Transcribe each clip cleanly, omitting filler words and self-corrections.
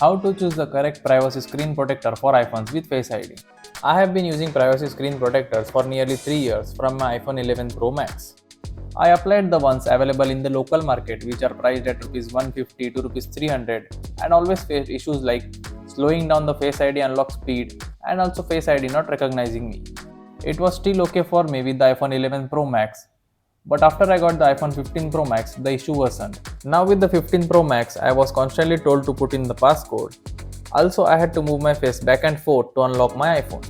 How to choose the correct privacy screen protector for iPhones with Face ID. I have been using privacy screen protectors for nearly 3 years from my iPhone 11 Pro Max. I applied the ones available in the local market, which are priced at Rs 150 to Rs 300, and always faced issues like slowing down the Face ID unlock speed and also Face ID not recognizing me. It was still okay for me with the iPhone 11 Pro Max, but after I got the iPhone 15 Pro Max, the issue worsened. Now with the 15 Pro Max, I was constantly told to put in the passcode. Also, I had to move my face back and forth to unlock my iPhone.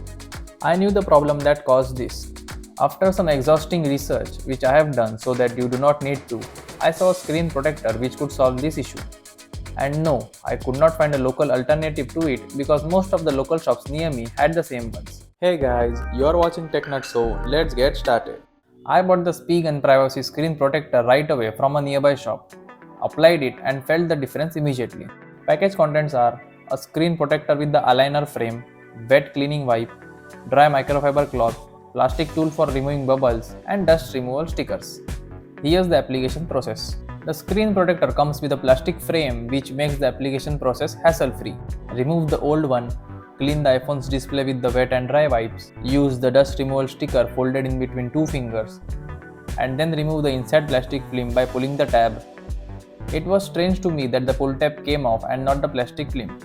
I knew the problem that caused this. After some exhausting research, which I have done so that you do not need to, I saw a screen protector which could solve this issue. And no, I could not find a local alternative to it because most of the local shops near me had the same ones. Hey guys, you are watching TechNutso, let's get started. I bought the Speak and Privacy screen protector right away from a nearby shop, applied it and felt the difference immediately. Package contents are a screen protector with the aligner frame, wet cleaning wipe, dry microfiber cloth, plastic tool for removing bubbles and dust removal stickers. Here's the application process. The screen protector comes with a plastic frame which makes the application process hassle-free. Remove the old one. Clean the iPhone's display with the wet and dry wipes. Use the dust removal sticker folded in between two fingers. And then remove the inside plastic film by pulling the tab. It was strange to me that the pull tab came off and not the plastic film.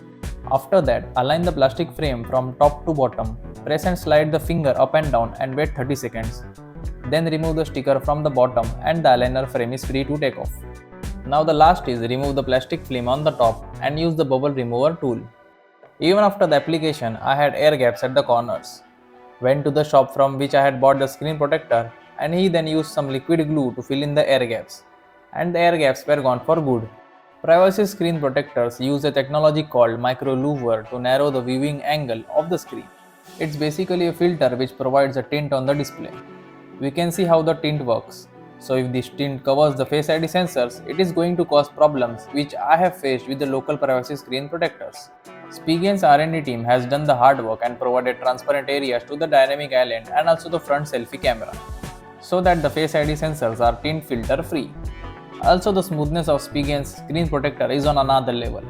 After that, align the plastic frame from top to bottom. Press and slide the finger up and down and wait 30 seconds. Then remove the sticker from the bottom and the aligner frame is free to take off. Now the last is remove the plastic film on the top and use the bubble remover tool. Even after the application, I had air gaps at the corners. Went to the shop from which I had bought the screen protector and he then used some liquid glue to fill in the air gaps. And the air gaps were gone for good. Privacy screen protectors use a technology called micro louver to narrow the viewing angle of the screen. It's basically a filter which provides a tint on the display. We can see how the tint works. So if this tint covers the Face ID sensors, it is going to cause problems which I have faced with the local privacy screen protectors. Spigen's R&D team has done the hard work and provided transparent areas to the dynamic island and also the front selfie camera, so that the Face ID sensors are tint filter free. Also the smoothness of Spigen's screen protector is on another level.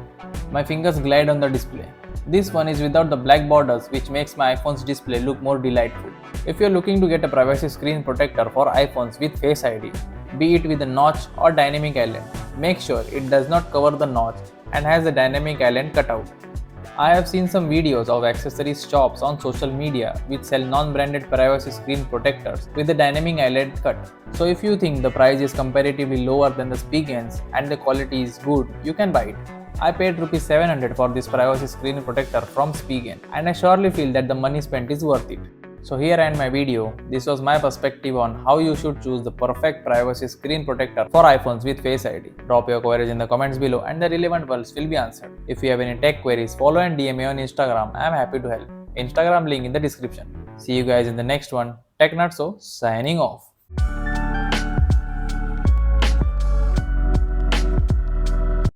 My fingers glide on the display. This one is without the black borders which makes my iPhone's display look more delightful. If you are looking to get a privacy screen protector for iPhones with Face ID, be it with a notch or dynamic island, make sure it does not cover the notch and has a dynamic island cutout. I have seen some videos of accessories shops on social media which sell non-branded privacy screen protectors with the dynamic island cut. So if you think the price is comparatively lower than the Spigen's and the quality is good, you can buy it. I paid Rs 700 for this privacy screen protector from Spigen and I surely feel that the money spent is worth it. So here I end my video. This was my perspective on how you should choose the perfect privacy screen protector for iPhones with Face ID. Drop your queries in the comments below and the relevant ones will be answered. If you have any tech queries, follow and DM me on Instagram. I am happy to help. Instagram link in the description. See you guys in the next one. TechNutso signing off.